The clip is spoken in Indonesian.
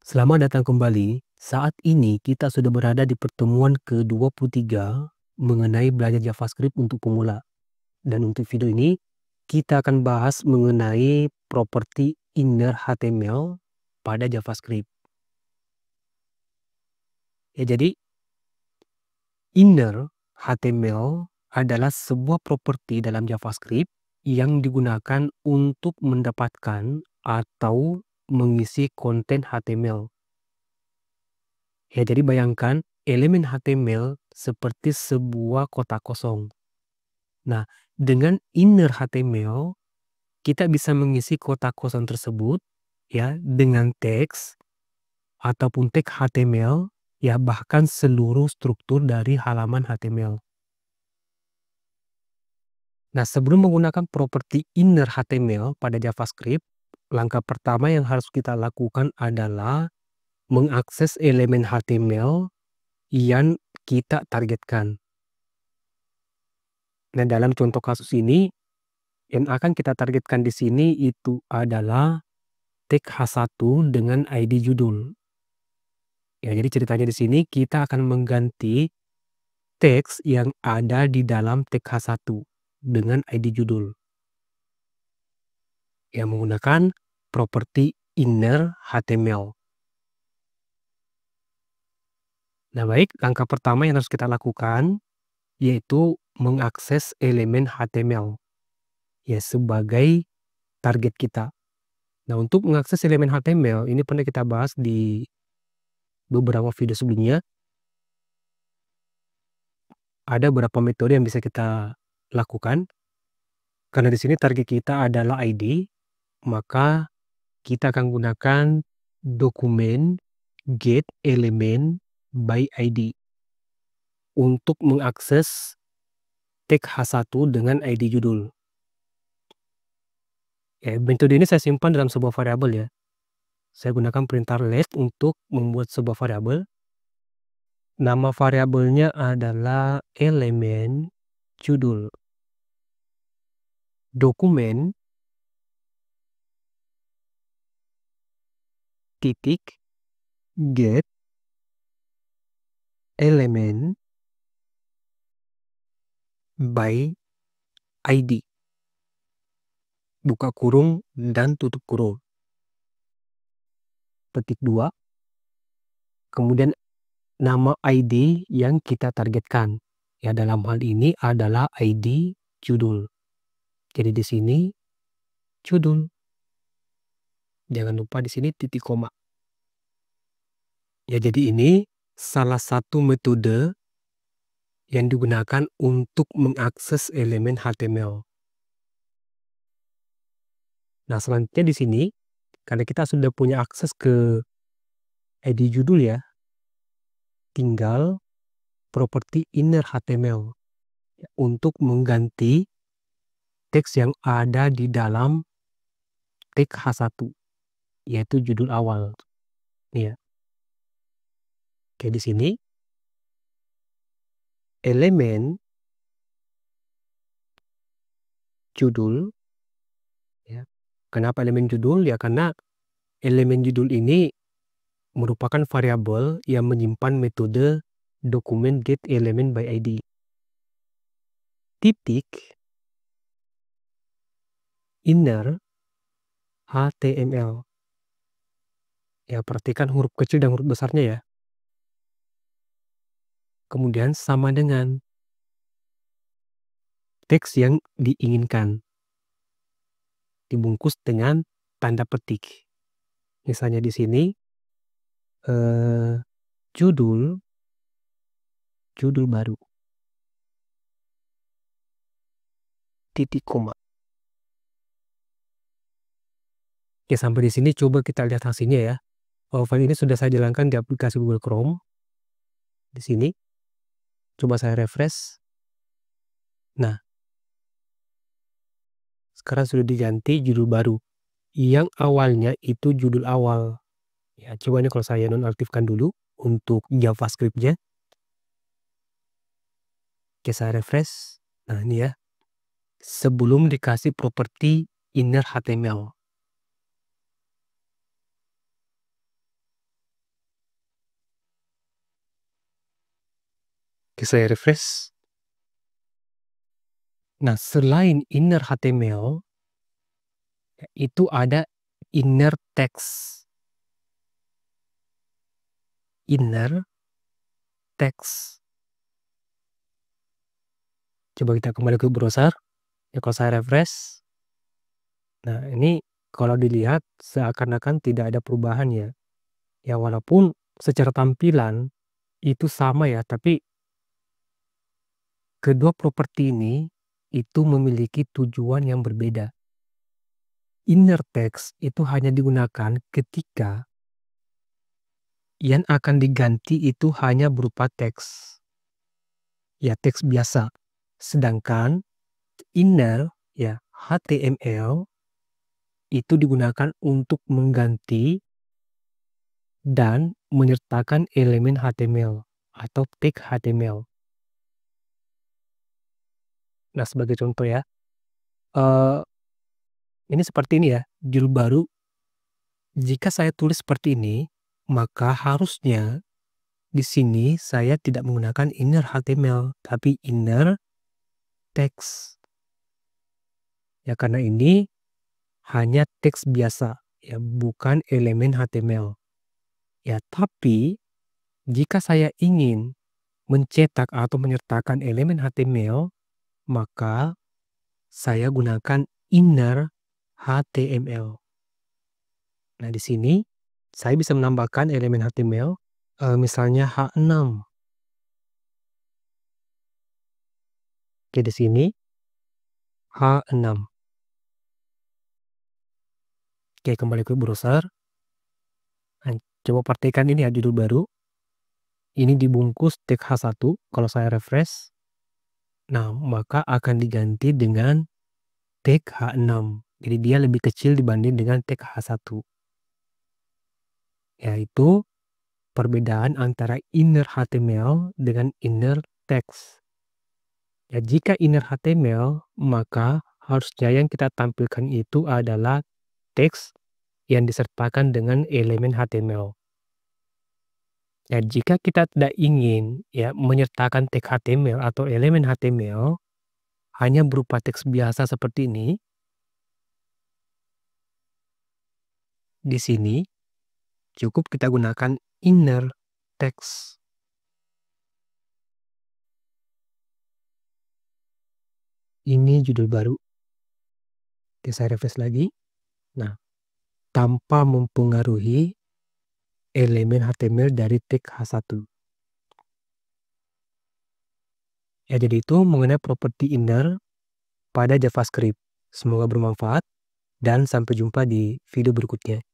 Selamat datang kembali. Saat ini kita sudah berada di pertemuan ke-23 mengenai belajar JavaScript untuk pemula. Dan untuk video ini, kita akan bahas mengenai properti inner HTML pada JavaScript. Ya, jadi inner HTML adalah sebuah properti dalam JavaScript yang digunakan untuk mendapatkan atau mengisi konten HTML. Ya, jadi bayangkan elemen HTML seperti sebuah kotak kosong. Nah, dengan inner HTML, kita bisa mengisi kotak kosong tersebut ya dengan teks ataupun tag HTML, ya bahkan seluruh struktur dari halaman HTML. Nah, sebelum menggunakan properti inner HTML pada JavaScript, langkah pertama yang harus kita lakukan adalah mengakses elemen HTML yang kita targetkan. Nah, dalam contoh kasus ini, yang akan kita targetkan di sini itu adalah tag H1 dengan ID judul. Ya, jadi ceritanya di sini kita akan mengganti teks yang ada di dalam tag H1 dengan ID judul. Yang menggunakan properti inner HTML. Nah, baik, langkah pertama yang harus kita lakukan yaitu mengakses elemen HTML ya sebagai target kita. Nah, untuk mengakses elemen HTML ini pernah kita bahas di beberapa video sebelumnya. Ada beberapa metode yang bisa kita lakukan. Karena di sini target kita adalah ID, maka kita akan gunakan dokumen get element by ID untuk mengakses tag H1 dengan ID judul. Ya, metode ini saya simpan dalam sebuah variabel ya. Saya gunakan perintah let untuk membuat sebuah variabel. Nama variabelnya adalah elemen judul. Dokumen titik get elemen by ID. Buka kurung dan tutup kurung. Petik 2. Kemudian nama ID yang kita targetkan. Ya, dalam hal ini adalah ID judul. Jadi di sini judul. Jangan lupa di sini titik koma. Ya, jadi ini salah satu metode yang digunakan untuk mengakses elemen HTML. Nah, selanjutnya di sini karena kita sudah punya akses ke ID judul ya, tinggal properti inner HTML ya, untuk mengganti teks yang ada di dalam tag H1 yaitu judul awal. Ya. Oke, di sini elemen judul ya. Kenapa elemen judul? Ya karena elemen judul ini merupakan variabel yang menyimpan metode dokumen get element by ID. Titik inner HTML. Ya, perhatikan huruf kecil dan huruf besarnya ya. Kemudian sama dengan teks yang diinginkan. Dibungkus dengan tanda petik. Misalnya di sini judul baru. Titik koma. Ya, sampai di sini coba kita lihat hasilnya ya. File ini sudah saya jalankan di aplikasi Google Chrome. Di sini. Coba saya refresh. Nah, sekarang sudah diganti judul baru. Yang awalnya itu judul awal. Ya, coba ini kalau saya nonaktifkan dulu untuk JavaScript-nya. Oke, saya refresh. Nah, ini ya. Sebelum dikasih properti inner HTML. Oke, saya refresh. Nah, selain inner HTML, itu ada inner text. Inner text. Coba kita kembali ke browser. Ya, kalau saya refresh. Nah, ini kalau dilihat seakan-akan tidak ada perubahan ya. Ya, walaupun secara tampilan itu sama ya, tapi kedua properti ini itu memiliki tujuan yang berbeda. Inner text itu hanya digunakan ketika yang akan diganti itu hanya berupa teks. Ya, teks biasa. Sedangkan inner ya HTML itu digunakan untuk mengganti dan menyertakan elemen HTML atau tag HTML. Nah, sebagai contoh ya, eh, ini seperti ini ya, judul baru. Jika saya tulis seperti ini, maka harusnya di sini saya tidak menggunakan inner HTML, tapi inner text. Ya, karena ini hanya teks biasa, ya bukan elemen HTML. Ya, tapi jika saya ingin mencetak atau menyertakan elemen HTML, maka saya gunakan inner HTML. Nah, di sini saya bisa menambahkan elemen HTML, misalnya H6. Oke, di sini H6. Oke, kembali ke browser. Nah, coba perhatikan ini ya judul baru. Ini dibungkus tag H1. Kalau saya refresh, nah maka akan diganti dengan tag H6. Jadi dia lebih kecil dibanding dengan tag H1. Yaitu perbedaan antara inner HTML dengan inner text. Ya, jika inner HTML, maka harusnya yang kita tampilkan itu adalah teks yang disertakan dengan elemen HTML. Ya, jika kita tidak ingin ya menyertakan tag HTML atau elemen HTML hanya berupa teks biasa seperti ini, di sini cukup kita gunakan inner text. Ini judul baru. Oke, saya refresh lagi. Nah, tanpa mempengaruhi elemen HTML dari tag H1. Ya, jadi itu mengenai properti inner pada JavaScript. Semoga bermanfaat dan sampai jumpa di video berikutnya.